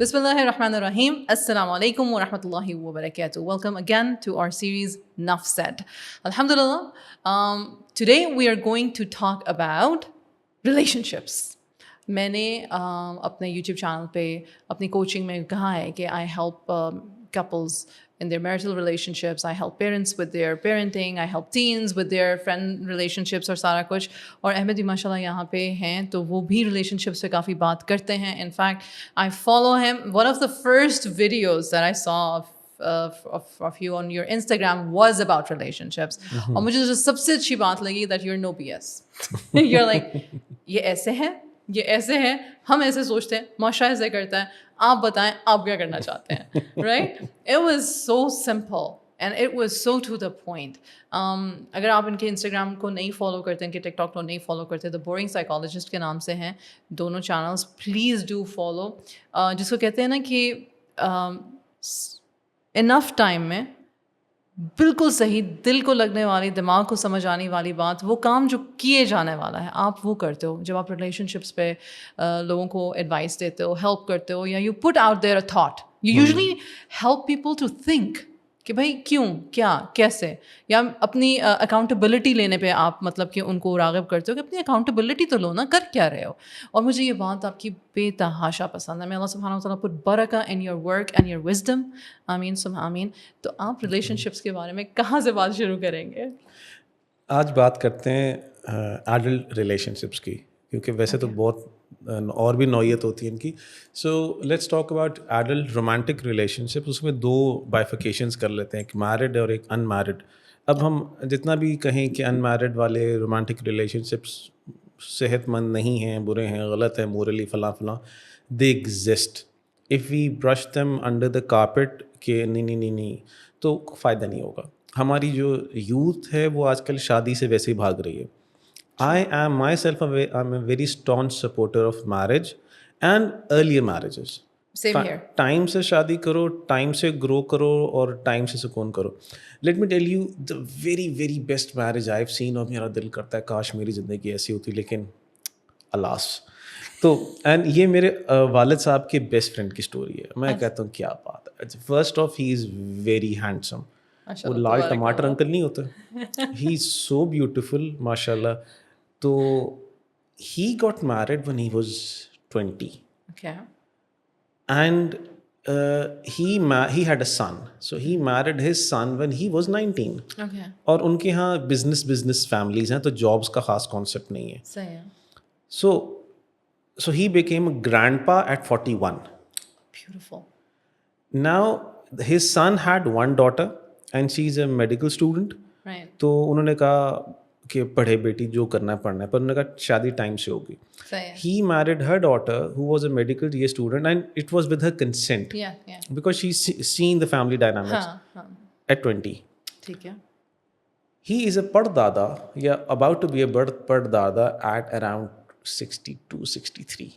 Bismillahirrahmanirrahim. Assalamu alaikum wa rahmatullahi wa barakatuh. Welcome again to our series Nuff Said. Alhamdulillah. Today we are going to talk about relationships. میں نے اپنے YouTube channel پہ اپنی coaching میں کہا ہے کہ I help couples in their marital relationships, I help parents with their parenting, I help teens with their friend relationships اور سارا کچھ. اور احمد بھی ماشاء اللہ یہاں پہ ہیں تو وہ بھی relationships پہ کافی بات کرتے ہیں. In fact, I follow him. One of the first videos that I saw of you on your Instagram was about relationships. اور مجھے جو سب سے اچھی بات لگی that you're no BS. You're like, یہ ایسے ہے, یہ ایسے ہے, ہم ایسے سوچتے ہیں, معاشرہ ایسے کرتا ہے, آپ بتائیں آپ کیا کرنا چاہتے ہیں. Right, it was so simple and it was so to the point. اگر آپ ان کے انسٹاگرام کو نہیں فالو کرتے, ان کے ٹک ٹاک کو نہیں فالو کرتے, دا بورنگ سائیکالوجسٹ کے نام سے ہیں دونوں چینلس, پلیز ڈو فالو. جس کو کہتے ہیں نا کہ انف ٹائم میں بالکل صحیح, دل کو لگنے والی, دماغ کو سمجھ آنے والی بات, وہ کام جو کیے جانے والا ہے آپ وہ کرتے ہو. جب آپ ریلیشن شپس پہ لوگوں کو ایڈوائس دیتے ہو, ہیلپ کرتے ہو, یا you put out there a thought, you usually help people to think کہ بھائی کیوں, کیا, کیسے, یا اپنی اکاؤنٹیبلٹی لینے پہ آپ مطلب کہ ان کو راغب کرتے ہو کہ اپنی اکاؤنٹیبلٹی تو لو نا, کر کیا رہے ہو. اور مجھے یہ بات آپ کی بے تحاشا پسند ہے. میں اللہ سبحانہ و تعالیٰ پٹ برکہ in your work and your wisdom, آمین سم آمین. تو آپ ریلیشن شپس کے بارے میں کہاں سے بات شروع کریں گے؟ آج بات کرتے ہیں ایڈلٹ ریلیشن شپس کی, کیونکہ ویسے تو بہت اور بھی نوعیت ہوتی ہے ان کی. So let's talk about adult romantic relationship. اس میں دو بائیفیکیشنس کر لیتے ہیں, ایک میرڈ اور ایک ان میرڈ. اب ہم جتنا بھی کہیں کہ ان میرڈ والے رومانٹک ریلیشن شپس صحت مند نہیں ہیں, برے ہیں, غلط ہیں, مورلی فلاں فلاں, they exist. If we brush them under the carpet کہ نہیں تو فائدہ نہیں ہوگا. ہماری جو یوتھ ہے وہ آج کل شادی سے ویسے ہی بھاگ رہی ہے. I am myself I'm a very staunch supporter of marriage and earlier marriages. Same here. Time سے شادی کرو, ٹائم سے گرو کرو اور ٹائم سے سکون کرو. Let me tell you the very very best marriage I have seen, اور میرا دل کرتا ہے کاش میری زندگی ایسی ہوتی, لیکن الاس. تو اینڈ یہ میرے والد صاحب کے بیسٹ فرینڈ کی اسٹوری ہے. میں کہتا ہوں کیا بات ہے. First of he is very handsome. وہ لال ٹماٹر انکل نہیں ہوتا, ہی از سو بیوٹیفل ماشاء اللہ. تو he got married when he was 20. Okay. And he had a son. So he married his son when he was 19. Okay. اور ان کے ہاں بزنس فیملیز ہیں, تو جابس کا خاص کانسیپٹ نہیں ہے. صحیح ہے. So he became a grandpa at 41. Beautiful. Now his son had one daughter and she's a medical student. Right. تو انہوں نے کہا کہ پڑھے بیٹی, جو کرنا ہے پڑھنا ہے, پر انہوں نے کہا شادی ٹائم سے ہوگی. He married her daughter who was a medical year student and it was with her consent. Yeah. Because she's seen the family dynamics at 20. ٹھیک ہے. He is a pardada, about to be a pardada at around 62, 63.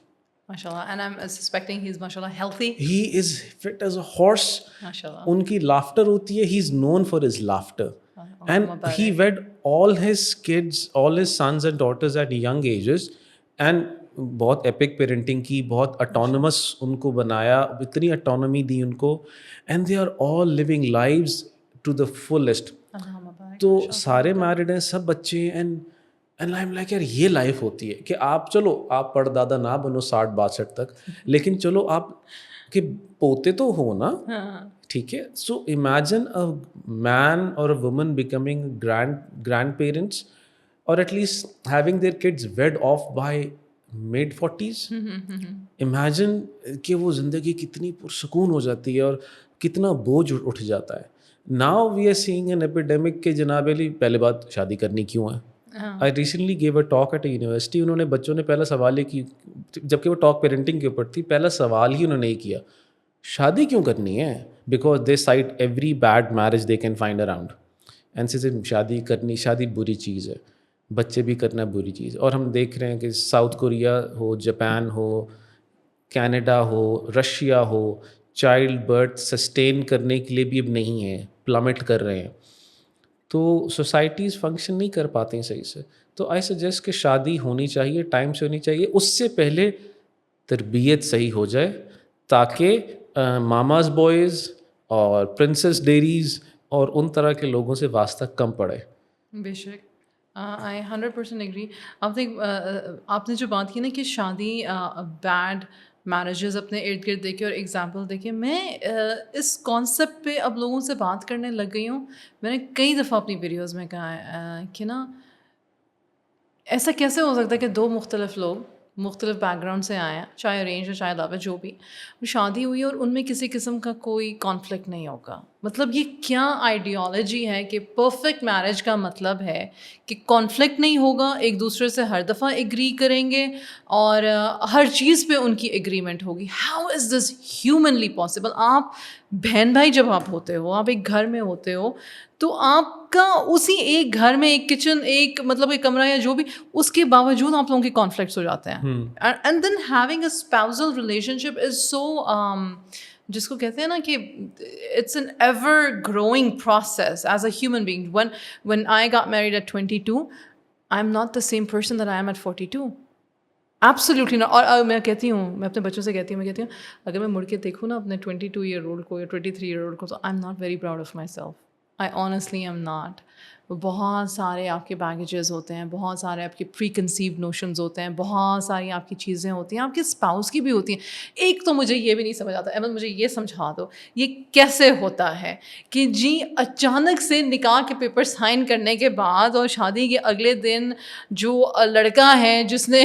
MashaAllah. And I'm suspecting he's mashallah healthy. He is fit as a horse. MashaAllah. ان کی laughter ہوتی ہے, he is known for his laughter. And he wed all his kids, all his sons and daughters at young ages, and بہت epic parenting کی, بہت autonomous ان کو بنایا, اتنی autonomy دی ان کو, and they are all living lives to the fullest. تو سارے میرڈ ہیں, سب بچے ہیں, اینڈ آئی ایم لائک یار یہ لائف ہوتی ہے کہ آپ چلو آپ پردادا نہ بنو 60-62 تک, لیکن چلو آپ کہ پوتے تو ہو نا, ٹھیک ہے. سو امیجن اے مین اور a woman becoming grandparents, اور at least having their kids wed off by mid 40s. Imagine کہ وہ زندگی کتنی پرسکون ہو جاتی ہے اور کتنا بوجھ اٹھ جاتا ہے. Now we are seeing an epidemic کہ جناب علی پہلے بات شادی کرنی کیوں ہے. I recently gave a talk at a university. انہوں نے بچوں نے پہلا سوال یہ کی, جبکہ وہ ٹاک پیرنٹنگ کے اوپر تھی, پہلا سوال ہی انہوں نے یہ کیا, شادی کیوں کرنی ہے, because they cite every bad marriage they can find around, and سے شادی بری چیز ہے, بچے بھی کرنا بری چیز. اور ہم دیکھ رہے ہیں کہ ساؤتھ کوریا ہو, جاپان ہو, کینیڈا ہو, رشیا ہو, چائلڈ برتھ سسٹین کرنے کے لیے بھی اب نہیں ہے, پلمٹ کر رہے ہیں. تو سوسائٹیز فنکشن نہیں کر پاتی ہیں صحیح سے. تو آئی سجیسٹ کہ شادی ہونی چاہیے, ٹائم سے ہونی چاہیے, اس سے پہلے تربیت صحیح ہو جائے تاکہ ماماز بوائز اور پرنسس ڈیریز اور ان طرح کے لوگوں سے واسطہ کم پڑے. بے شک آئی 100% ایگری. آپ نے جو بات کی نا کہ شادی بیڈ میرجز اپنے ارد گرد دیکھے اور ایگزامپل دیکھے, میں اس کانسیپٹ پہ اب لوگوں سے بات کرنے لگ گئی ہوں. میں نے کئی دفعہ اپنی ویڈیوز میں کہا ہے کہ نا ایسا کیسے ہو سکتا ہے کہ دو مختلف لوگ مختلف بیک گراؤنڈ سے آئے ہیں, چاہے ارینج ہے چاہے لو ہے, جو بھی شادی ہوئی اور ان میں کسی قسم کا کوئی کانفلکٹ نہیں ہوگا. مطلب یہ کیا آئیڈیالوجی ہے کہ پرفیکٹ میرج کا مطلب ہے کہ کانفلکٹ نہیں ہوگا, ایک دوسرے سے ہر دفعہ ایگری کریں گے اور ہر چیز پہ ان کی ایگریمنٹ ہوگی. How is this humanly possible? آپ بہن بھائی جب آپ ہوتے ہو, آپ ایک گھر میں ہوتے ہو, تو آپ کا اسی ایک گھر میں ایک کچن, ایک مطلب ایک کمرہ یا جو بھی, اس کے باوجود آپ لوگوں کے کانفلکٹس ہو جاتے ہیں. And then having a spousal relationship is so, جس کو کہتے ہیں نا کہ it's an ever growing process as a human being. when I got married at 22, I'm not the same person that I am at 42. Absolutely نا. اور میں کہتی ہوں, میں اپنے بچوں سے کہتی ہوں اگر میں مڑ کے دیکھوں نا اپنے 22 ایئر اولڈ کو یا 23 ایئر اولڈ کو, تو I am not very proud of my self. I honestly am not. بہت سارے آپ کے بیگیجز ہوتے ہیں, بہت سارے آپ کے پری کنسیوڈ نوشنز ہوتے ہیں, بہت ساری آپ کی چیزیں ہوتی ہیں, آپ کے اسپاؤس کی بھی ہوتی ہیں. ایک تو مجھے یہ بھی نہیں سمجھ آتا, احمد مجھے یہ سمجھا دو یہ کیسے ہوتا ہے کہ جی اچانک سے نکاح کے پیپر سائن کرنے کے بعد اور شادی کے اگلے دن جو لڑکا ہے جس نے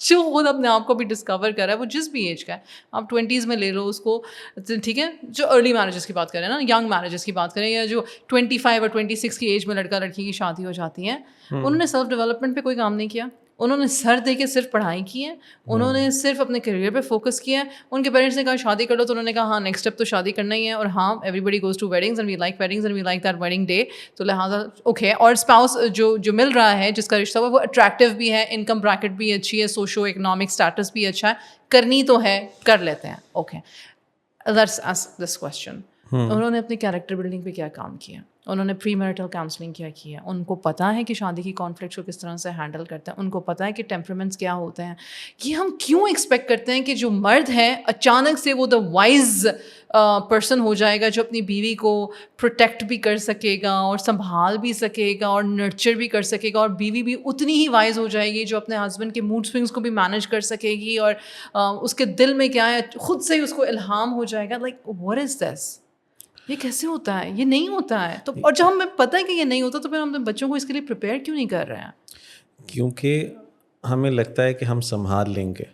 جو خود اپنے آپ کو بھی ڈسکور کرا ہے, وہ جس بھی ایج کا ہے, آپ 20s میں لے لو اس کو, ٹھیک ہے, جو ارلی میرجز کی بات کریں نا, ینگ میرجز کی بات کریں, یا جو 25 اور 26 کی ایج میں لڑکا لڑکی کی شادی ہو جاتی ہے, انہوں نے سیلف ڈیولپمنٹ پہ کوئی کام نہیں کیا. انہوں نے سر دے کے صرف پڑھائی کی ہے, انہوں نے صرف اپنے کیریئر پہ فوکس کیا ہے. ان کے پیرنٹس نے کہا شادی کر لو, تو انہوں نے کہا ہاں نیکسٹ اسٹیپ تو شادی کرنا ہی ہے, اور ہاں everybody goes to weddings and we like weddings and we like that wedding day, تو لہٰذا اوکے. اور اسپاؤس جو مل رہا ہے, جس کا رشتہ ہوا, وہ اٹریکٹیو بھی ہے, انکم بریکٹ بھی اچھی ہے, سوشو اکنامک اسٹیٹس بھی اچھا ہے, کرنی تو ہے, کر لیتے ہیں. Okay, let's ask this question. انہوں نے اپنی کیریکٹر بلڈنگ پہ کیا کام کیا, انہوں نے پری میرٹل کاؤنسلنگ کیا کیا, ان کو پتہ ہے کہ شادی کی کانفلکٹس کو کس طرح سے ہینڈل کرتے ہیں, ان کو پتہ ہے کہ ٹیمپرمنٹس کیا ہوتے ہیں. کہ ہم کیوں ایکسپیکٹ کرتے ہیں کہ جو مرد ہے اچانک سے وہ دا وائز پرسن ہو جائے گا, جو اپنی بیوی کو پروٹیکٹ بھی کر سکے گا اور سنبھال بھی سکے گا اور نرچر بھی کر سکے گا, اور بیوی بھی اتنی ہی وائز ہو جائے گی جو اپنے ہسبینڈ کے موڈ سوئنگس کو بھی مینیج کر سکے گی, اور اس کے دل میں کیا ہے خود سے ہی اس کو الہام ہو جائے گا. لائک واٹ از دس؟ یہ کیسے ہوتا ہے؟ یہ نہیں ہوتا ہے. تو اور جب ہمیں پتہ ہے کہ یہ نہیں ہوتا, تو پھر ہم اپنے بچوں کو اس کے لیے پریپیئر کیوں نہیں کر رہے ہیں؟ کیونکہ ہمیں لگتا ہے کہ ہم سنبھال لیں گے.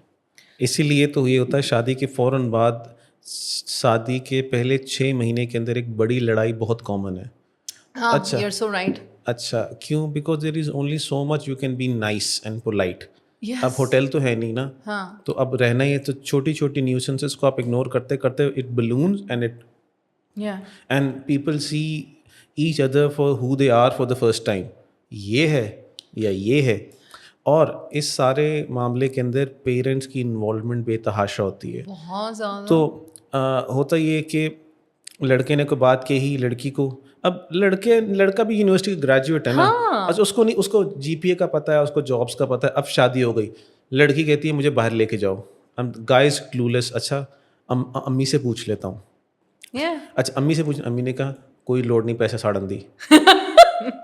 اسی لیے تو یہ ہوتا ہے شادی کے فوراً بعد, شادی کے پہلے 6 مہینے کے اندر ایک بڑی لڑائی بہت کامن ہے. اچھا, یو آر سو رائٹ. اچھا کیوں؟ Because there is only so much you can be nice and polite. اب ہوٹل تو ہے نہیں نا, تو اب رہنا ہی ہے, تو چھوٹی چھوٹی نیوسنسز کو آپ اگنور کرتے کرتے it balloons and people see each other for who they are for the first time. یہ ہے یا یہ ہے. اور اس سارے معاملے کے اندر پیرنٹس کی انوالومنٹ بے تحاشا ہوتی ہے بہت زیادہ. تو ہوتا یہ کہ لڑکے نے کوئی بات کہی لڑکی کو, اب لڑکا بھی یونیورسٹی کا گریجویٹ ہے نا, اچھا اس کو نہیں, اس کو جی پی اے کا پتہ ہے, اس کو جابس کا پتہ ہے. اب شادی ہو گئی, لڑکی کہتی ہے مجھے باہر لے کے جاؤ. گائز کلولیس, اچھا امی سے پوچھ لیتا ہوں. اچھا امی سے پوچھ, امی نے کہا کوئی لوڑ نہیں, پیسے ساڑن دی.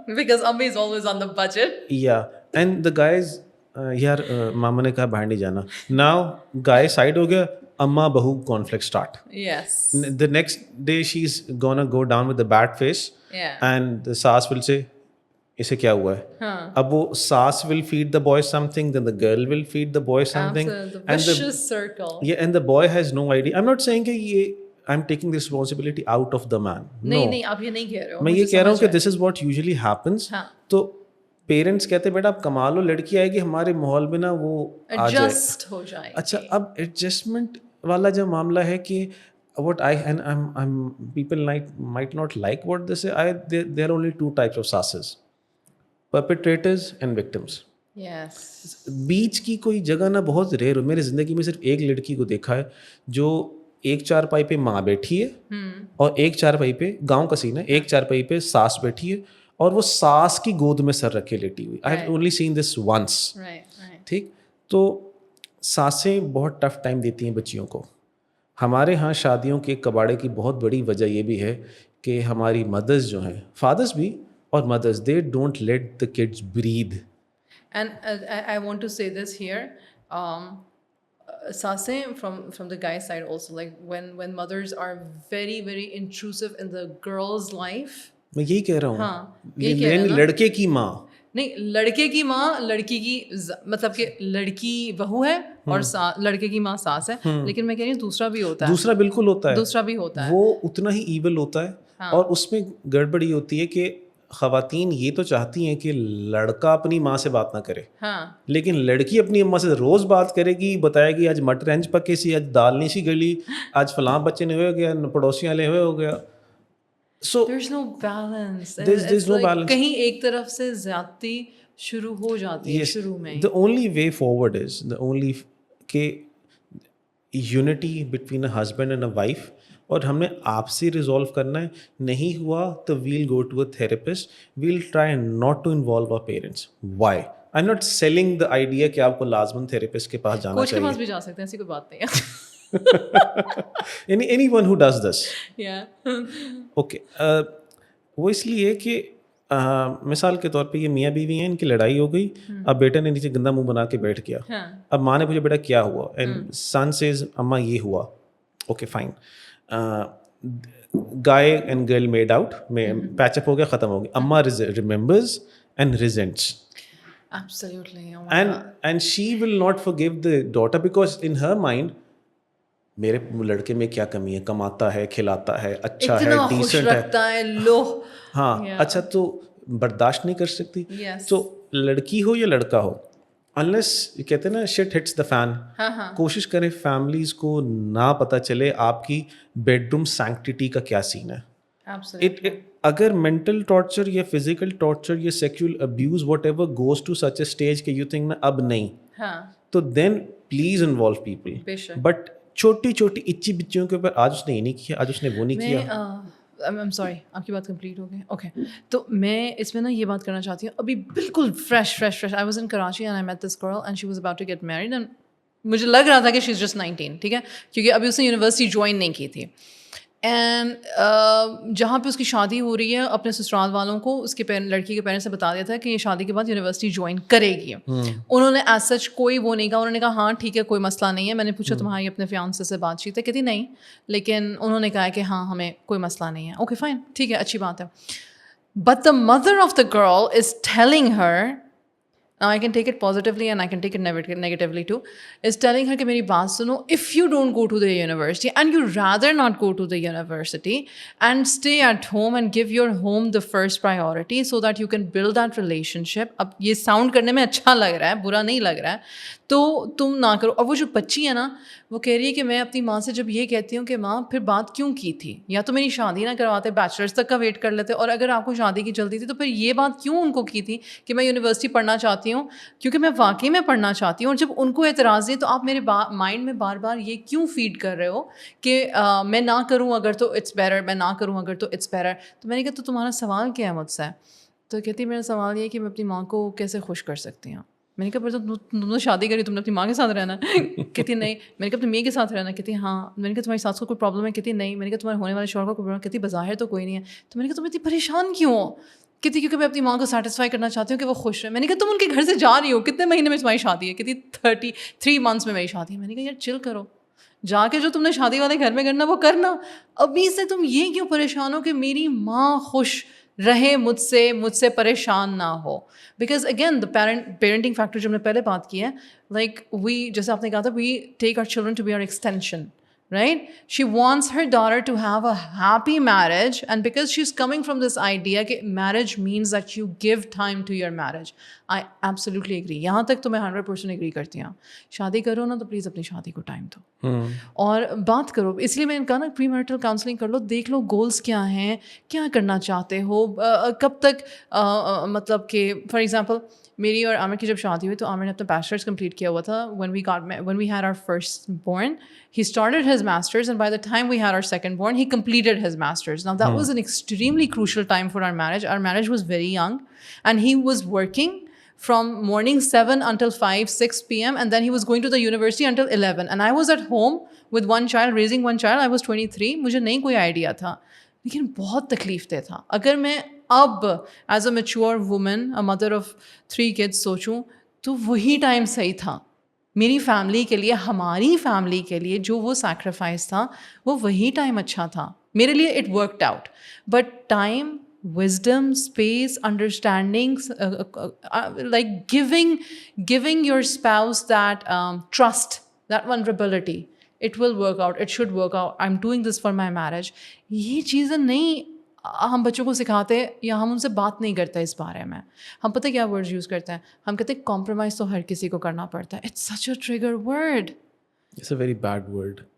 Because Ammi is always on the budget. Yeah, and the guys, یار ماما نے کہا باہر نہیں جانا. Now guy side ہو گیا, اما بہو conflict start. Yes. The next day she's gonna go down with a bad face. Yeah. And the saas will say, اسے کیا ہوا ہے. اب وہ ساس will feed the boy something, then the girl will feed the boy something. Absolutely. The vicious circle. Yeah, and the boy has no idea. I'm not saying کہ یہ I'm taking the responsibility out of the man. نہیں آپ یہ نہیں کہہ رہے ہو. میں یہ کہہ رہا ہوں کہ this is what usually happens. تو پیرنٹس کہتے بیٹا آپ کما لو, لڑکی آئے گی ہمارے ماحول میں نا وہ آ جائے, ایڈجسٹ ہو جائے. اچھا اب ایڈجسٹمنٹ والا جو معاملہ ہے کہ what I and I'm people might not like what they say. There are only 2 types of sasses, perpetrators and victims. Yes. بیچ کی کوئی جگہ نا بہت ریئر. میری زندگی میں صرف ایک لڑکی کو دیکھا ہے جو ایک چارپائی پہ ماں بیٹھی ہے اور ایک چارپائی پہ, گاؤں کا سین ہے, ایک چارپائی پہ ساس بیٹھی ہے اور وہ ساس کی گود میں سر رکھے لیٹی ہوئی. I have only seen this once. ٹھیک, تو ساسیں بہت ٹف ٹائم دیتی ہیں بچیوں کو. ہمارے ہاں شادیوں کے کباڑے کی بہت بڑی وجہ یہ بھی ہے کہ ہماری مدرس جو ہیں, فادرس بھی اور mothers, they don't let the kids breathe. And I want to say this here. Sase from the guy's side also, like when mothers are very very intrusive in the girl's life. میں یہی کہہ رہا ہاں ہوں, یہی کہہ رہے ہیں نا. لڑکے کی ماں, نہیں, لڑکے کی ماں لڑکی کی مطلب کہ لڑکی بہو ہے اور لڑکے کی ماں ساس ہے, لیکن میں کہہ رہی ہوں دوسرا بھی ہوتا ہے. دوسرا بالکل ہوتا ہے, دوسرا بھی ہوتا ہے, وہ اتنا ہی ایول ہوتا ہے. اور اس میں گڑبڑ یہ ہوتی ہے کہ خواتین یہ تو چاہتی ہیں کہ لڑکا اپنی ماں سے بات نہ کرے, لیکن لڑکی اپنی اماں سے روز بات کرے گی, بتائے گی آج مٹر رینج پکے سی, آج دال نہیں سی گلی, آج فلاں بچے نے ہوئے ہو گیا, پڑوسی والے ہوئے ہو گیا. So there's no balance. There's no balance. کہیں ایک طرف سے زیادتی شروع ہو جاتی ہے شروع میں. The only way forward is کہ unity between a husband and a wife, اور ہم نے آپ سے ریزالو کرنا ہے. نہیں ہوا تو we'll go to a therapist, we'll try not to involve our parents. Why? I'm not selling the idea کہ آپ کو لازماً therapist کے پاس جانا چاہیے. کوچ کے پاس بھی جا سکتے ہیں, ایسی کوئی بات نہیں ہے. Anyone who does this. Yeah. Okay. وہ اس لیے کہ مثال کے طور پہ یہ میاں بیوی ہیں, ان کی لڑائی ہو گئی, اب بیٹے نے نیچے گندا منہ بنا کے بیٹھ گیا, اب ماں نے پوچھا بیٹا کیا ہوا, اینڈ سن سیز اماں یہ ہوا. Okay fine, guy and girl made out, patch up ہو گیا, ختم ہو گیا. اماں remembers and resents. Absolutely. And she will not forgive the daughter because in her mind میرے لڑکے میں کیا کمی ہے, کماتا ہے, کھلاتا ہے, اچھا ہے, ڈیسنٹ ہے, لو ہاں اچھا, تو برداشت نہیں کر سکتی. تو لڑکی ہو یا لڑکا ہو, انلیس کہتے ہیں نا شٹ ہٹس دا فین, کوشش کریں فیملیز کو نہ پتہ چلے آپ کی بیڈ روم سینکٹیٹی کا کیا سین ہے. اگر مینٹل ٹارچر یا فزیکل ٹارچر یا sexual abuse whatever goes to such a stage کہ یو تھنک نا اب نہیں, تو then please involve people. But چھوٹی چھوٹی اچھی بچیوں کے اوپر آج اس نے یہ نہیں کیا, آج اس نے وہ نہیں کیا. I'm sorry, آپ کی بات کمپلیٹ ہو گئی. اوکے, تو میں اس میں نا یہ بات کرنا چاہتی ہوں, ابھی بالکل fresh I was in Karachi and I met this girl and she was about to get married and مجھے لگ رہا تھا کہ she's just 19, ٹھیک ہے, کیونکہ ابھی اس نے یونیورسٹی جوائن نہیں کی تھی. اینڈ جہاں پہ اس کی شادی ہو رہی ہے, اپنے سسرال والوں کو اس کے لڑکی کے پیرنٹس سے بتا دیا تھا کہ یہ شادی کے بعد یونیورسٹی جوائن کرے گی. انہوں نے ایز سچ کوئی وہ نہیں کہا, انہوں نے کہا ہاں ٹھیک ہے کوئی مسئلہ نہیں ہے. میں نے پوچھا تمہاری اپنے فیانسے سے بات چیت ہے, کہتی نہیں, لیکن انہوں نے کہا کہ ہاں ہمیں کوئی مسئلہ نہیں ہے. اوکے فائن, ٹھیک ہے, اچھی بات ہے. But the mother of the girl is telling Hare, now I can take it positively and I can take it negatively too, is telling her کہ میری بات سنو, if you don't go to the university and you rather not go to the university and stay at home and give your home the first priority so that you can build that relationship. اب یہ sound کرنے میں اچھا لگ رہا ہے, برا نہیں لگ رہا ہے, تو تم نہ کرو. اور وہ جو بچی ہے نا, وہ کہہ رہی ہے کہ میں اپنی ماں سے جب یہ کہتی ہوں کہ ماں پھر بات کیوں کی تھی, یا تو میری شادی نہ کرواتے, بیچلرس تک کا ویٹ کر لیتے, اور اگر آپ کو شادی کی جلدی تھی تو پھر یہ بات کیوں ان کو کی تھی کہ میں یونیورسٹی پڑھنا چاہتی ہوں, کیونکہ میں واقعی میں پڑھنا چاہتی ہوں. اور جب ان کو اعتراض ہے تو آپ میرے مائنڈ میں بار بار یہ کیوں فیڈ کر رہے ہو کہ میں نہ کروں اگر تو اٹس بیٹر, میں نہ کروں اگر تو اٹس بیٹر. تو میں نے کہا تو تمہارا سوال کیا ہے مجھ سے؟ تو کہتی میرا سوال یہ ہے کہ میں اپنی ماں کو کیسے خوش کر سکتی ہوں. میں نے کہا پر تم نے شادی کری, تم نے اپنی ماں کے ساتھ رہنا. کہتی نہیں. میں نے کہا اپنی میاں کے ساتھ رہنا. کہتی ہاں. میں نے کہا تمہاری ساس کو کوئی پرابلم ہے؟ کہتی نہیں. میں نے کہا تمہارے ہونے والے شوہر کا کوئی پرابلم؟ کہتی بظاہر تو کوئی نہیں ہے. تو میں نے کہا تم اتنی پریشان کیوں ہو؟ کہتی کیونکہ میں اپنی ماں کو سیٹسفائی کرنا چاہتی ہوں کہ وہ خوش رہے. میں نے کہا تم ان کے گھر سے جا رہی ہو, کتنے مہینے میں تمہاری شادی ہے؟ کہتی 33 months میں میری شادی ہے. میں نے کہا یار چل کرو, جا کے جو تم نے شادی والے گھر میں کرنا وہ کرنا, ابھی سے تم یہ کیوں پریشان ہو کہ میری ماں خوش رہے مجھ سے پریشان نہ ہو. Because again the parenting factor جو ہم نے پہلے بات کی ہے, لائک وی, جیسے آپ نے کہا تھا, we take our children to be our extension, right? She wants her daughter to have a happy marriage, and because she's coming from this idea that marriage means that you give time to your marriage. I absolutely agree. یہاں تک تو میں 100% agree کرتی ہوں. شادی کرو نا تو پلیز اپنی شادی کو ٹائم دو اور بات کرو. اس لیے میں نے کہا نا پری میرٹل کاؤنسلنگ کر لو, دیکھ لو گولس کیا ہیں, کیا کرنا چاہتے ہو, کب تک, مطلب کہ فار ایگزامپل میری اور عامر کی جب شادی ہوئی تو عامر نے اپنا بیچلرس کمپلیٹ کیا ہوا تھا. when we had our first born, he started his masters, and by the time we had our second born, he completed his masters. Now that was an extremely crucial time for our marriage. Our marriage was very young and he was working from morning 7 until 5, 6 p.m. and then he was going to the university until 11. And I was at home with one child, raising one child. I was 23. مجھے نہیں کوئی idea تھا, لیکن بہت تکلیف دہ تھا. اگر میں اب as a mature woman, a mother of 3 kids سوچوں تو وہی ٹائم صحیح تھا میری فیملی کے لیے, ہماری فیملی کے لیے. جو وہ سیکریفائس تھا وہ وہی ٹائم اچھا تھا میرے لیے. It worked out. But time, wisdom, space, understanding, like giving your spouse that trust, that vulnerability, it will work out, it should work out. I'm doing this for my marriage. یہ چیزیں نہیں ہم بچوں کو سکھاتے یا ہم ان سے بات نہیں کرتے اس بارے میں. ہم پتہ کیا ورڈ یوز کرتے ہیں, ہم کہتے ہیں کمپرومائز تو ہر کسی کو کرنا پڑتا ہے. It's such a trigger word. It's a very bad word.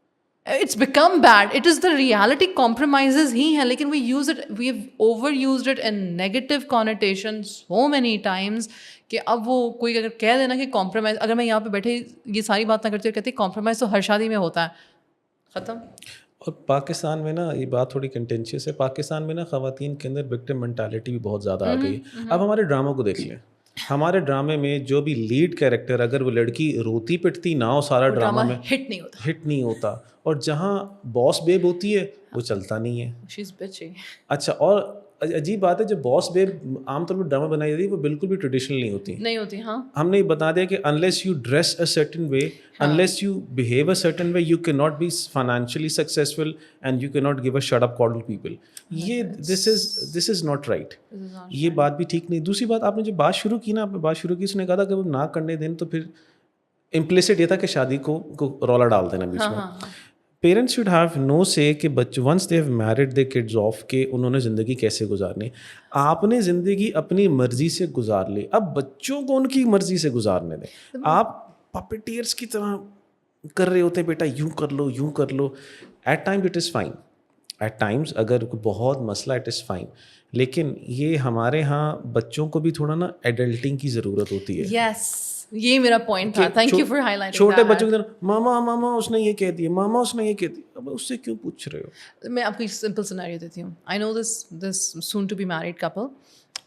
It's become bad. It is the reality. Compromises ہی ہیں, لیکن we use it, we've overused it in negative connotations so many times کہ اب وہ کوئی اگر کہہ دینا کہ کمپرومائز, اگر میں یہاں پہ بیٹھے یہ ساری بات نہ کرتی اور کہتی کمپرومائز تو ہر شادی میں ہوتا ہے, ختم. اور پاکستان میں نا یہ بات تھوڑی کنٹینشیس ہے. پاکستان میں نا خواتین کے اندر وکٹم مینٹالٹی بھی بہت زیادہ آ گئی ہے. اب ہمارے ڈراموں کو دیکھ لیں, ہمارے ڈرامے میں جو بھی لیڈ کیریکٹر, اگر وہ لڑکی روتی پٹتی نہ ہو سارا ڈرامہ میں ہٹ نہیں ہوتا, اور جہاں باس بیب ہوتی ہے وہ چلتا نہیں ہے. اچھا, اور عجیب بات ہے جو باس بیب عام طور پر ڈرامہ بنائی جاتی ہے وہ بالکل بھی ٹریڈیشنل نہیں ہوتی. ہاں, ہم نے بتا دیا کہ unless you dress a certain way, unless you behave a certain way, you can not be financially successful and you can not give a shut up call to people. یہ دس از ناٹ رائٹ. یہ بات بھی ٹھیک نہیں. دوسری بات, آپ نے جو بات شروع کی نا, آپ نے بات شروع کی, اس نے کہا تھا کہ وہ نہ کرنے دیں تو پھر امپلیسٹ یہ تھا کہ شادی کو رولا ڈال دینا بیچ میں. پیرنٹس شوڈ ہیو نو سے کہ بچے once they have married their kids off کہ انہوں نے زندگی کیسے گزارنی. آپ نے زندگی اپنی مرضی سے گزار لی, اب بچوں کو ان کی مرضی سے گزارنے دیں. آپ پپیٹیئرس کی طرح کر رہے ہوتے ہیں, بیٹا یوں کر لو یوں کر لو. At times it is fine, at times اگر بہت مسئلہ اٹ از فائن, لیکن یہ ہمارے ہاں بچوں کو بھی تھوڑا نا ایڈلٹنگ کی ضرورت ہوتی ہے. یس, یہ میرا پوائنٹ تھا. Thank you for high lighting. چھوٹے بچوں کی طرح ماما اس نے یہ کہہ دیا, ماما اس نے یہ کہہ دیا, اب اس سے کیوں پوچھ رہے ہو. میں آپ کو ایک سمپل سینیریو دیتی ہوں. I know this soon to be married couple,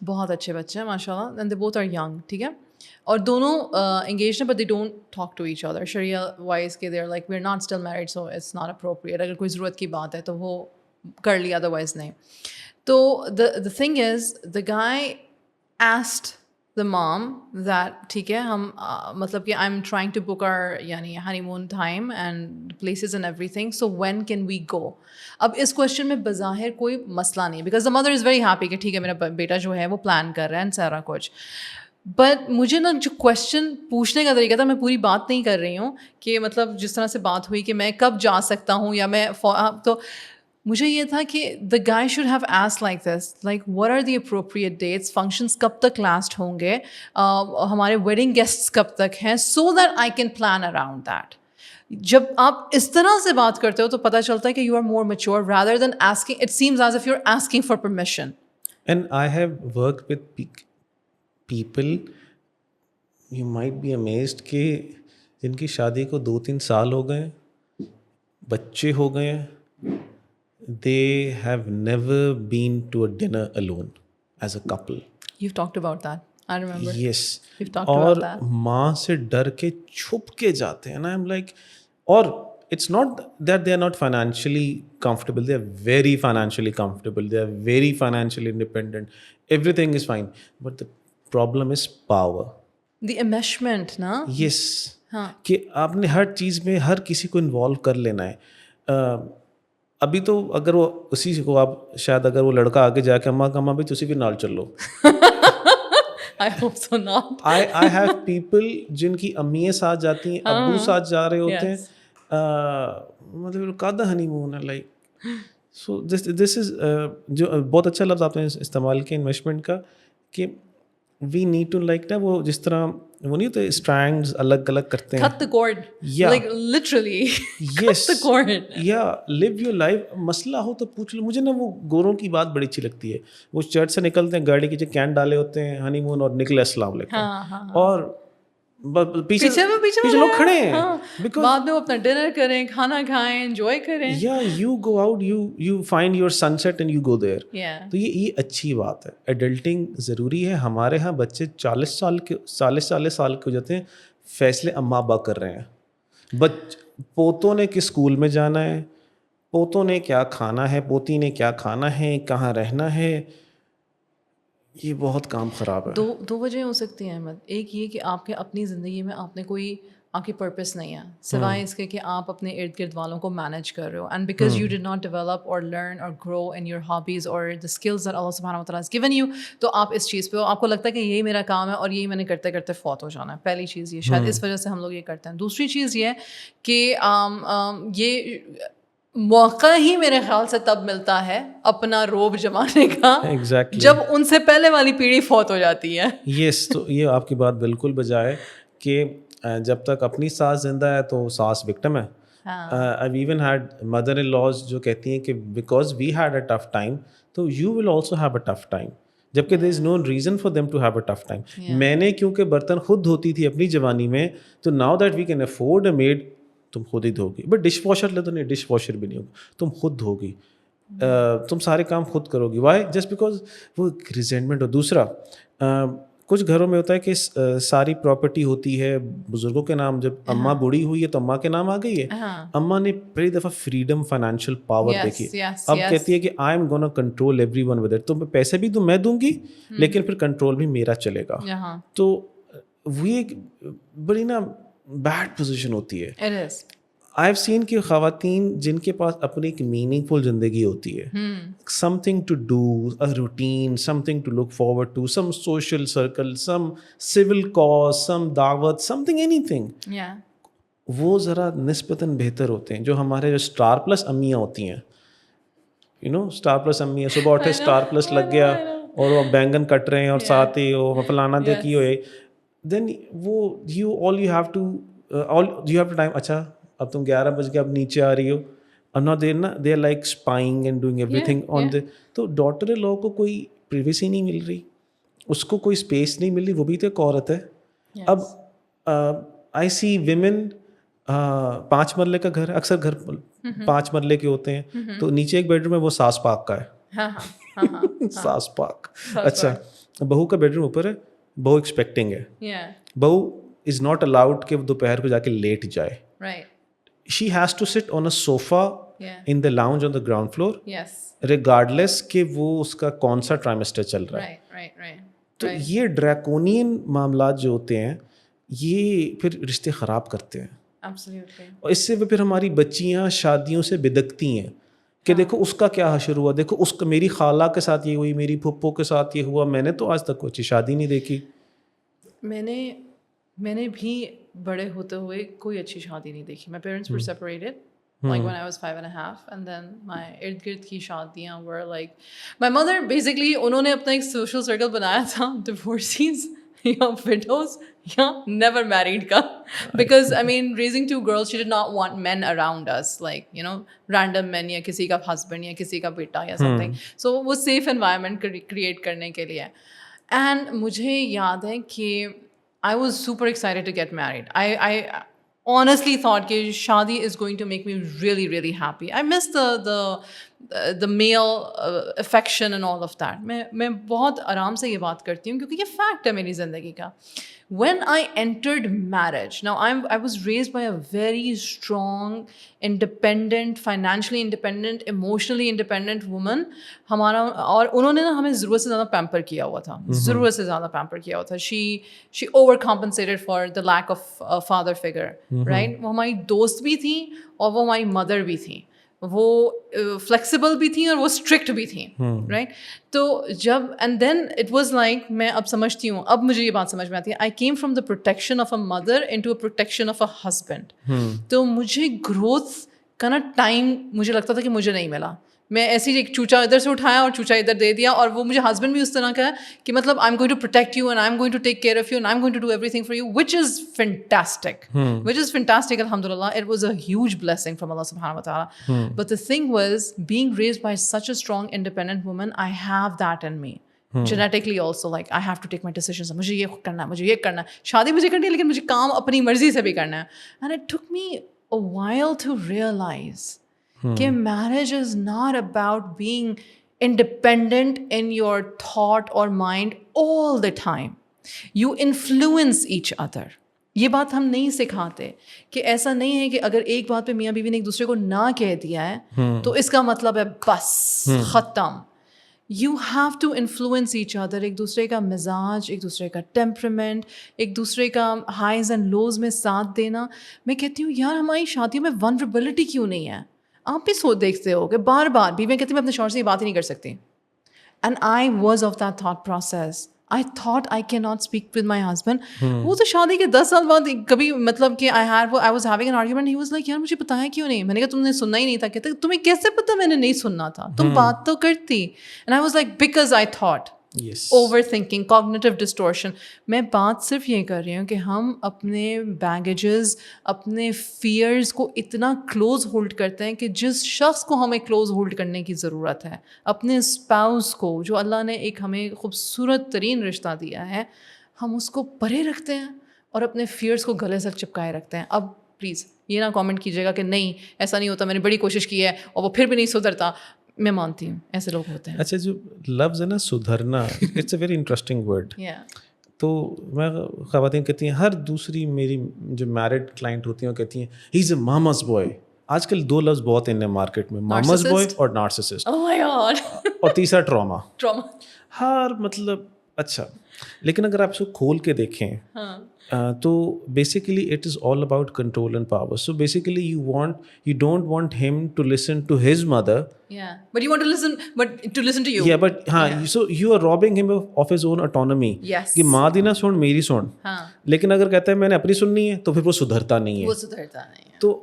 بہت اچھے بچے ہیں ماشاء اللہ, and they both are young, ٹھیک ہے, اور دونوں انگیج ہیں but they don't talk to each other شریعہ وائز کے. They are like we are not still married so it's not appropriate. اگر کوئی ضرورت کی بات ہے تو وہ کر لی, ادر وائز نہیں. تو the thing is the guy asked the mom that ٹھیک ہے ہم مطلب کہ I'm trying to book our یعنی honeymoon time and places and everything, so when can we go. اب اس کوشچن میں بظاہر کوئی مسئلہ نہیں, because the mother is very happy کہ ٹھیک ہے میرا بیٹا جو ہے وہ پلان کر رہا ہے and سارا کچھ. بٹ مجھے نا جو کوشچن پوچھنے کا طریقہ تھا, میں پوری بات نہیں کر رہی ہوں کہ مطلب جس طرح سے بات ہوئی کہ میں کب جا سکتا ہوں یا میں, تو مجھے یہ تھا کہ the guy should have as like this, like what are the appropriate dates, functions کب تک لاسٹ ہوں گے, ہمارے ویڈنگ گیسٹس کب تک ہیں, so that I can plan around that. جب آپ اس طرح سے بات کرتے ہو تو پتہ چلتا ہے کہ you are more mature rather than asking, it seems as if you are asking for permission. And I have work with people, you might be amazed کہ جن کی شادی کو 2-3 سال ہو گئے, بچے ہو گئے ہیں, they have never been to a dinner alone as a couple. You've talked about that. I remember. Yes. You've talked about that. اور ماں سے ڈر کے چھپ کے جاتے ہیں نا. I'm like, اور it's not that they are not financially comfortable. They are very financially comfortable. They are very financially independent. Everything is fine. But the problem is power. The enmeshment, نا. Yes. ہاں. کہ آپ نے ہر چیز میں ہر کسی کو انوالو کر لینا ہے. ابھی تو اگر وہ اسی کو آپ شاید اگر وہ لڑکا آگے جا کے اماں کا اماں بھی تسی بھی نال چلو. I hope so not. I have people جن کی امییں ساتھ جاتی ہیں, ابو ساتھ جا رہے ہوتے ہیں, مطلب کادہ ہنی مون ہے لائک. سو دس از جو بہت اچھا لفظ آپ نے استعمال کیا انویسٹمنٹ کا, کہ وی نیڈ ٹو لائک نا وہ جس طرح وہ نہیں ہوتے اسٹرینڈز الگ الگ کرتے ہیں, cut the cord, like literally cut the cord. یا live your life. مسئلہ ہو تو پوچھ لو. مجھے نا وہ گوروں کی بات بڑی اچھی لگتی ہے, وہ چرچ سے نکلتے ہیں, گاڑی کے جو کین ڈالے ہوتے ہیں, ہنی مون, اور نکلے السلام علیکم, اور پیچھے لوگ کھڑے ہیں بیکاز بعد میں وہ اپنا ڈنر کریں, کھانا کھائیں, انجوائے کریں. You go out, you find your sunset and you go there. Yeah. تو یہ اچھی بات ہے. ایڈلٹنگ ضروری ہے. ہمارے ہاں بچے 40 سال کے ہو جاتے ہیں, فیصلے اماں ابا کر رہے ہیں. پوتوں نے کس اسکول میں جانا ہے, پوتوں نے کیا کھانا ہے, پوتی نے کیا کھانا ہے, کہاں رہنا ہے. یہ بہت کام خراب ہے. دو وجہ ہو سکتی ہیں احمد. ایک یہ کہ آپ کے اپنی زندگی میں آپ نے کوئی آپ کی پرپس نہیں ہے سوائے اس کے کہ آپ اپنے ارد گرد والوں کو مینیج کر رہے ہو, and because you did not develop اور لرن اور گرو ان یور ہابیز اور دا اسکلز دیٹ اللہ سبحانہ و تعالیٰ ہیز گیون یو, تو آپ اس چیز پہ ہو, آپ کو لگتا ہے کہ یہی میرا کام ہے اور یہی میں نے کرتے کرتے فوت ہو جانا ہے. پہلی چیز یہ, شاید اس وجہ سے ہم لوگ یہ کرتے ہیں. دوسری چیز یہ کہ یہ موقع ہی میرے خیال سے تب ملتا ہے اپنا روب جمانے کا جب ان سے پہلے والی پیڑھی فوت ہو جاتی ہے. یس, تو یہ آپ کی بات بالکل بجائے کہ جب تک اپنی ساس زندہ ہے تو ساس وکٹم ہے. I've even had mother in laws جو کہتی ہیں کہ because we had a tough time تو you will also have a tough time, جبکہ there is no reason for them to have a tough time. میں نے کیونکہ برتن خود دھوتی تھی اپنی جوانی میں, تو now that we can afford a maid, تم خود ہی دھوگی. بٹ ڈش واشر لے تو نہیں, ڈش واشر بھی نہیں ہوگا, تم خود دھوگی, تم سارے کام خود کرو گی. وائی؟ جسٹ بیکاز وہ ریزینٹمنٹ ہو. دوسرا, کچھ گھروں میں ہوتا ہے کہ ساری پراپرٹی ہوتی ہے بزرگوں کے نام. جب اماں بوڑھی ہوئی ہے تو اماں کے نام آ گئی ہے. اماں نے پہلی دفعہ فریڈم, فائنینشیل پاور دیکھی. اب کہتی ہے کہ I am gonna control every one with it. تو پیسے بھی تو میں دوں گی لیکن پھر کنٹرول بھی میرا چلے گا. تو وہ ایک بڑی نا بیڈ پوزیشن ہوتی ہے. آئی ہیو سین کہ خواتین جن کے پاس اپنی ایک میننگ فل زندگی ہوتی ہے, something to do, a routine, something to look forward to, some social circle, some soul cause, some دعوت, سم تھنگ, اینی تھنگ, وہ ذرا نسبتاً بہتر ہوتے ہیں. جو ہمارے جو اسٹار پلس امیاں ہوتی ہیں, یو نو اسٹار پلس امیاں, صبح اٹھے اسٹار پلس لگ گیا اور وہ بینگن کٹ رہے ہیں اور ساتھ ہی وہ فلانا دیکھی ہوئے, دین وہ یو ہیو ٹو ٹائم. اچھا اب تم 11 بج کے اب نیچے آ رہی ہو, اور نہ they are like spying and doing everything on the. تو ڈاٹر ان لا کو کوئی پریویسی نہیں مل رہی, اس کو کوئی اسپیس نہیں مل رہی, وہ بھی تو ایک عورت ہے. اب آئی سی ویمن, 5 مرلے کا گھر, اکثر گھر 5 مرلے کے ہوتے ہیں, تو نیچے ایک بیڈ روم ہے, وہ ساس پاک کا ہے. ساس پاک. اچھا, بہو کا بیڈ روم اوپر ہے, بہو ایکسپیکٹنگ ہے. بہو از ناٹ الاؤڈ کہ وہ دوپہر کو جا کے لیٹ جائے. She has to sit on a sofa in the lounge on the ground floor, regardless کہ وہ اس کا کون سا ٹرائمسٹر چل رہا ہے. تو یہ ڈریکونین معاملات جو ہوتے ہیں یہ پھر رشتے خراب کرتے ہیں. اور اس سے پھر ہماری بچیاں شادیوں سے بدکتی ہیں کہ دیکھو اس کا کیا حشر ہوا, دیکھو اس کا, میری خالہ کے ساتھ یہ ہوئی, میری پھپھو کے ساتھ یہ ہوا, میں نے تو آج تک کوئی اچھی شادی نہیں دیکھی. میں نے بھی بڑے ہوتے ہوئے کوئی اچھی شادی نہیں دیکھی. My parents were separated like when I was 5.5, and then my ارد گرد کی شادیاں were like my mother basically انہوں نے اپنا ایک سوشل سرکل بنایا تھا divorcees یا widows یا never married کا, because I mean raising 2 girls she did not want men around us, like you know random men یا کسی کا husband یا کسی کا بیٹا یا something. so وہ safe environment create کرنے کے لیے. and مجھے یاد ہے کہ I was super excited to get married. I honestly thought کہ شادی is going to make me really really happy. I miss the male affection and all of that. میں بہت آرام سے یہ بات کرتی ہوں کیونکہ یہ فیکٹ ہے میری زندگی کا. When I entered marriage, now I was raised by a very strong, independent, financially independent, emotionally independent woman. ہمارا اور انہوں نے نا ہمیں ضرورت سے زیادہ پیمپر کیا ہوا تھا, ضرورت سے زیادہ پیمپر کیا ہوا تھا. She overcompensated for the lack of a father figure, right? وہ ہماری دوست بھی تھیں اور وہ ہماری مدر بھی تھیں. وہ فلیکسیبل بھی تھیں اور وہ اسٹرکٹ بھی تھیں, رائٹ. تو جب and then it was like, میں اب سمجھتی ہوں, اب مجھے یہ بات سمجھ میں آتی ہے, I came from the protection of a mother into a protection of a husband. تو مجھے گروتھ کا نا ٹائم مجھے لگتا تھا کہ مجھے نہیں ملا. میں ایسی ایک چوچا ادھر سے اٹھایا اور چوچا ادھر دے دیا, اور وہ مجھے ہسبینڈ بھی اس طرح کا ہے کہ مطلب I am going to protect you and I am going to take care of you and I am going to do everything for you, which is fantastic, الحمد للہ. It was a huge blessing from Allah سبحانہ و تعالیٰ. But the thing was being raised by such a strong independent woman, I have that in me. genetically also, like I have to take my decisions, مجھے یہ کرنا ہے, مجھے یہ کرنا ہے, شادی مجھے کرنی ہے لیکن مجھے کام اپنی مرضی سے بھی کرنا ہے. And it took me a while to realize کہ marriage is not about being independent in your thought or mind all the time. You influence each other. یہ بات ہم نہیں سکھاتے کہ ایسا نہیں ہے کہ اگر ایک بات پہ میاں بیوی نے ایک دوسرے کو نہ کہہ دیا ہے تو اس کا مطلب ہے بس ختم. You have to influence each other. ایک دوسرے کا مزاج, ایک دوسرے کا ٹیمپرمنٹ, ایک دوسرے کا ہائیز اینڈ لوز میں ساتھ دینا. میں کہتی ہوں یار ہماری شادیوں میں ونربلٹی کیوں نہیں ہے؟ آپ بھی دیکھتے ہو کہ بار بار بیویاں کہتی میں اپنے شوہر سے یہ بات ہی نہیں کر سکتی. And I was of that thought process. I thought I cannot speak with my husband. وہ تو شادی کے 10 سال بعد کبھی مطلب کہ I was having an argument. He was like یار مجھے بتایا کیوں نہیں؟ میں نے کہا تم نے سننا ہی نہیں تھا. کہتے تمہیں کیسے پتا میں نے نہیں سننا تھا؟ تم بات تو کرتی. And I was like because I thought. Over thinking, cognitive distortion. میں بات صرف یہ کر رہی ہوں کہ ہم اپنے بیگیجز, اپنے فیئرز کو اتنا کلوز ہولڈ کرتے ہیں کہ جس شخص کو ہمیں کلوز ہولڈ کرنے کی ضرورت ہے, اپنے اسپاؤس کو جو اللہ نے ایک ہمیں خوبصورت ترین رشتہ دیا ہے, ہم اس کو پرے رکھتے ہیں اور اپنے فیئرز کو گلے سے چپکائے رکھتے ہیں. اب پلیز یہ نہ کامنٹ کیجیے گا کہ نہیں ایسا نہیں ہوتا, میں نے بڑی کوشش کی ہے اور وہ پھر بھی نہیں سدھرتا. میں مانتی ہوں ایسے لوگ ہوتے ہیں. اچھا جو لفظ ہے نا سدھرنا, it's a very interesting word. تو میں خواتین کہتی ہیں, ہر دوسری میری جو میرڈ کلائنٹ ہوتی ہیں وہ کہتی ہیں ہی از اے ماماز بوائے. آج کل 2 لفظ بہت ہیں مارکیٹ میں, ماماز بوائے اور نارسسسٹ. اور تیسرا ٹراما. ہر مطلب اچھا, لیکن اگر آپ اس کو کھول کے دیکھیں تو basically it is all about control and power. So basically you don't want him to listen to his mother. Yeah, but you want to listen to you. Yeah, but so you are robbing him of his own autonomy. Yes. کہ ماں دی نہ سن میری سن. لیکن اگر کہتا ہے میں نے اپنی سننی ہے تو پھر وہ سدھرتا نہیں ہے. تو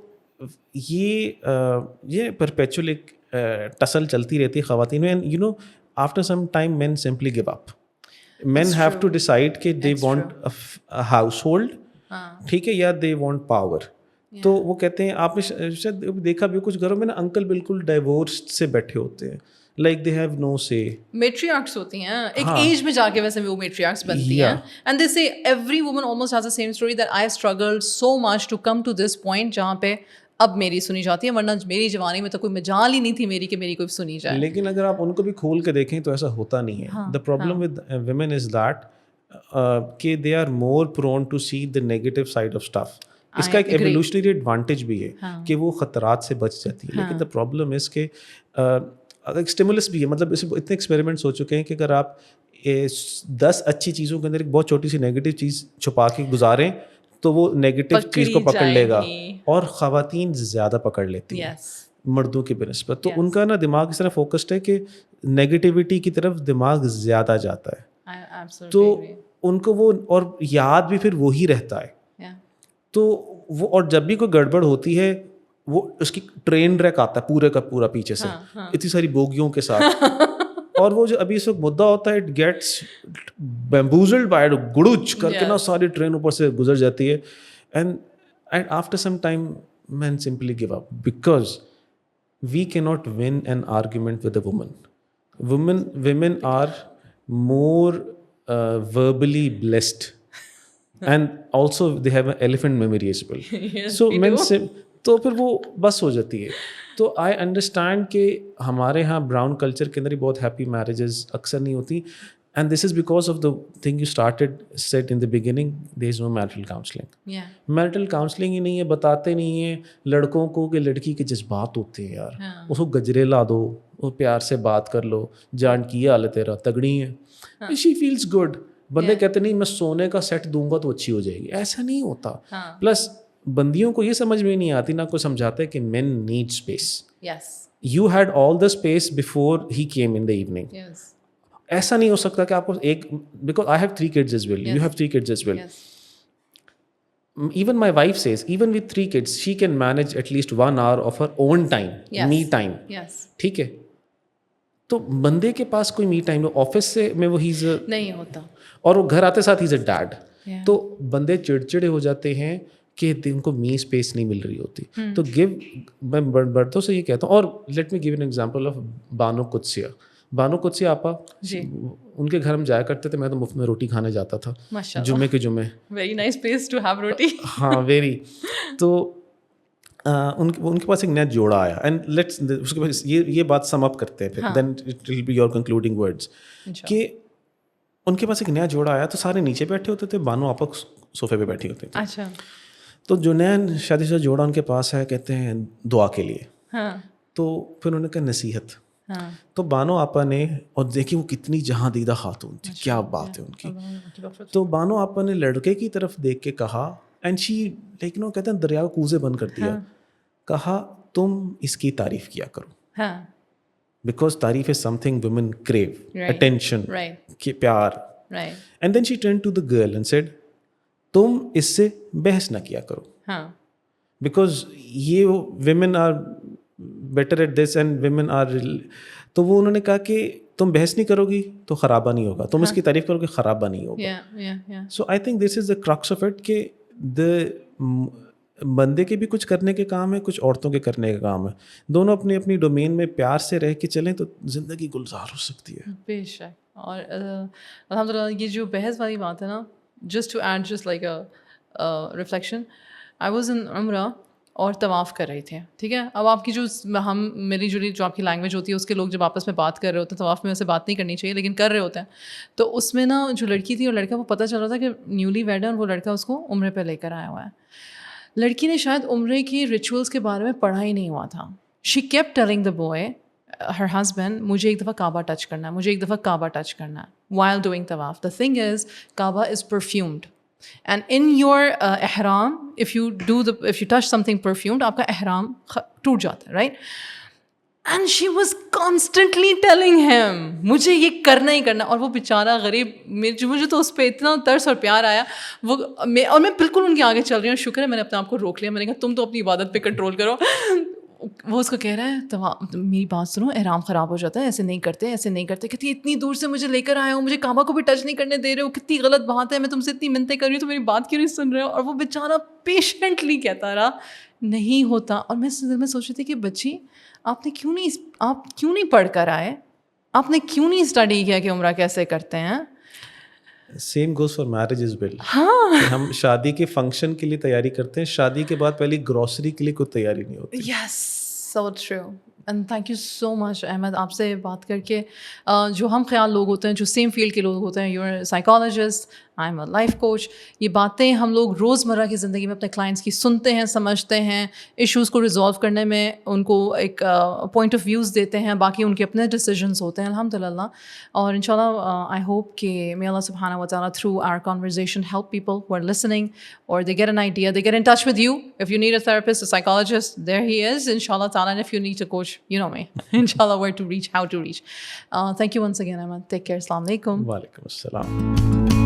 یہ perpetual ایک ٹسل چلتی رہتی ہے خواتین میں. And you know after some time men simply give up. Men have to decide کہ they want a household, ٹھیک ہے, یا they want power. تو وہ کہتے ہیں, آپ نے شاید دیکھا بھی کچھ گھروں میں نا انکل بالکل ڈائیورسڈ سے بیٹھے ہوتے ہیں, like they have no say. میٹریارکس ہوتی ہیں ایک ایج میں جا کے, ویسے وہ میٹریارکس بنتی ہیں. And they say every woman almost has the same story that I struggled so much to come to this point جہاں پہ اب میری سنی جاتی ہے, ورنہ میری جوانی میں تو کوئی مجال ہی نہیں تھی میری کہ میری کوئی سنی جائے. لیکن اگر آپ ان کو بھی کھول کے دیکھیں تو ایسا ہوتا نہیں ہے. The problem with women is that کہ they are more prone to see the negative side of stuff. اس کا ایک ایوولوشنری ایڈوانٹیج بھی ہے کہ وہ خطرات سے بچ جاتی ہے. لیکن دا پرابلم از کہ ایک اسٹیمولس بھی ہے, مطلب اس اتنے ایکسپیریمنٹس ہو چکے ہیں کہ اگر آپ 10 اچھی چیزوں کے اندر ایک بہت چھوٹی سی نیگیٹو چیز چھپا کے گزاریں تو وہ نیگیٹو چیز کو پکڑ لے گا, اور خواتین زیادہ پکڑ لیتی ہیں مردوں کی بنسبت. تو ان کا نا دماغ اس طرح فوکسڈ ہے کہ نیگیٹیوٹی کی طرف دماغ زیادہ جاتا ہے. تو ان کو وہ اور یاد بھی پھر وہی رہتا ہے. تو وہ اور جب بھی کوئی گڑبڑ ہوتی ہے وہ اس کی ٹرین ریک آتا ہے پورے کا پورا پیچھے سے اتنی ساری بوگیوں کے ساتھ, اور وہ جو ابھی اس وقت مدعا ہوتا ہے اٹ گیٹس بیمبوزلڈ بائی گڑوچ کر کے نا ساری ٹرین اوپر سے گزر جاتی ہے. And after some time men simply give up because we can not win an argument with a woman. Women are more verbally blessed and also they have an elephant memory as well. So men سے تو پھر وہ بس ہو جاتی ہے. تو I understand کہ ہمارے یہاں براؤن کلچر کے اندر ہی بہت ہیپی میرجز اکثر نہیں ہوتی. And this is because of the thing you started set in the beginning, there is no marital counselling. Marital counselling ہی نہیں ہے, بتاتے نہیں ہیں لڑکوں کو کہ لڑکی کے جذبات ہوتے ہیں یار, اس کو گجرے لا دو, وہ پیار سے بات کر لو, جان کی یہ حالت تیرا تگڑی ہے, شی فیلز گڈ. بندے کہتے نہیں میں سونے کا سیٹ دوں گا تو اچھی ہو جائے گی, ایسا نہیں ہوتا. پلس بندیوں کو یہ سمجھ میں نہیں آتی, نہ کوئی سمجھاتا ہے کہ men need space. You had all the space before he came in the evening. ایسا نہیں ہو سکتا کہ آپ کو ایک, because I have 3 kids as well, you have 3 kids as well. Even my wife says, even with 3 kids, she can manage at least 1 hour of her own time, me time. ٹھیک ہے, تو بندے کے پاس کوئی می ٹائم آفس سے میں وہ has نہیں ہوتا, اور وہ گھر آتے ساتھ ہیز اے ڈیڈ. تو بندے چڑچڑے ہو جاتے ہیں کہ ان کو می اسپیس نہیں مل رہی ہوتی. تو میں بڑوں سے یہ کہتا ہوں, اور let me give an example of Bano Qudsia. Bano Qudsia آپا جی ان کے گھر ہم جایا کرتے تھے, میں تو مفت میں روٹی کھانے جاتا تھا ماشاء جمعے کے جمعے. Very nice place to have roti. ہاں ویری. تو ان کے پاس ایک نیا جوڑا آیا, اینڈ لیٹس اس کے پاس یہ بات سم اپ کرتے ہیں پھر, then it will be your concluding words, کہ ان کے پاس ایک نیا جوڑا آیا تو سارے نیچے بیٹھے ہوتے تھے, بانو آپا صوفے پہ بیٹھی ہوتے تھے. اچھا. تو جو نیا شادی شدہ جوڑا ان کے پاس ہے, کہتے ہیں دعا کے لیے. ہاں تو پھر انہوں نے کہا نصیحت. ہاں تو بانو آپا نے, اور دیکھیں وہ کتنی جہاں دیدہ خاتون تھی, کیا بات ہے ان کی. تو بانو آپا نے لڑکے کی طرف دیکھ کے کہا, اینڈ شی لائک نو کہتے ہیں دریا کو کوزے بند کر دیا, کہا تم اس کی تعریف کیا کرو. ہاں بیکاز تعریف is something women crave, attention, پیار. And then she turn to the girl and said تم اس سے بحث نہ کیا کرو, بیکاز یہ women are better at this and women are. تو وہ انہوں نے کہا کہ تم بحث نہیں کرو گی تو خرابہ نہیں ہوگا, تم اس کی تعریف کرو گے خرابہ نہیں ہوگا. So I think this is the crux of it, کہ بندے کے بھی کچھ کرنے کے کام ہے, کچھ عورتوں کے کرنے کا کام ہے. دونوں اپنی اپنی ڈومین میں پیار سے رہ کے چلیں تو زندگی گلزار ہو سکتی ہے. بے شک. اور الحمد للہ یہ جو بحث والی بات ہے نا, just to add just like a reflection, I was in عمرہ اور طواف کر رہی تھے, ٹھیک ہے. اب آپ کی جو میری جو آپ کی لینگویج ہوتی ہے, اس کے لوگ جب آپس میں بات کر رہے ہوتے ہیں, طواف میں ویسے بات نہیں کرنی چاہیے لیکن کر رہے ہوتے ہیں, تو اس میں نا جو لڑکی تھی اور لڑکا, وہ پتہ چل رہا تھا کہ نیولی ویڈ ہے اور وہ لڑکا اس کو عمرے پہ لے کر آیا ہوا ہے. لڑکی نے شاید عمرے کی ریچولس کے بارے میں پڑھا ہی نہیں ہوا تھا. She kept telling the boy, her husband, مجھے ایک دفعہ کعبہ ٹچ کرنا ہے, مجھے ایک دفعہ کعبہ ٹچ کرنا ہے وائل ڈوئنگ طواف. The thing is Kaaba is perfumed, and in your احرام if you touch something perfumed, آپ کا احرام ٹوٹ جاتا ہے, right. And she was constantly telling him مجھے یہ کرنا ہی کرنا. اور وہ بیچارہ غریب, مجھے تو اس پہ اتنا ترس اور پیار آیا. اور میں بالکل ان کے آگے چل رہی ہوں, شکر ہے میں نے اپنے آپ کو روک لیا. میں نے کہا تم تو اپنی عبادت پہ کنٹرول کرو. وہ اس کو کہہ رہا ہے میری بات سنو, احرام خراب ہو جاتا ہے, ایسے نہیں کرتے, ایسے نہیں کرتے. کہتی اتنی دور سے مجھے لے کر آئے ہو, مجھے کعبہ کو بھی ٹچ نہیں کرنے دے رہے ہو, کتنی غلط بات ہے, میں تم سے اتنی منتیں کر رہی ہوں تو میری بات کیوں نہیں سن رہے ہو. اور وہ بیچارہ پیشنٹلی کہتا رہا نہیں ہوتا. اور میں سوچ رہی تھی کہ بچی آپ کیوں نہیں پڑھ کر آئے, آپ نے کیوں نہیں اسٹڈی کیا کہ عمرہ کیسے کرتے ہیں. Same goes for marriage as well. ہاں ہم شادی کے فنکشن کے لیے تیاری کرتے ہیں, شادی کے بعد پہلی گروسری کے لیے کوئی تیاری نہیں ہوتی. Yes so true. And thank you so much Ahmad, آپ سے بات کر کے. جو ہم خیال لوگ ہوتے ہیں, جو سیم فیلڈ کے لوگ ہوتے ہیں, you are psychologist, I am a life coach, یہ باتیں ہم لوگ روزمرہ کی زندگی میں اپنے کلائنٹس کی سنتے ہیں, سمجھتے ہیں, ایشوز کو ریزالو کرنے میں ان کو ایک پوائنٹ آف ویوز دیتے ہیں, باقی ان کے اپنے ڈیسیجنس ہوتے ہیں الحمد للہ. اور ان شاء اللہ آئی ہوپ کہ may Allah subhanahu wa ta'ala through our conversation help people who are listening, or they get an idea, they get in touch with you. If you need a therapist, a psychologist, there he is inshallah ta'ala. And if you need a coach, you know me inshallah where to reach, how to reach. Thank you once again Ahmad. Take care. Assalamu alaikum. Wa alaikum assalam.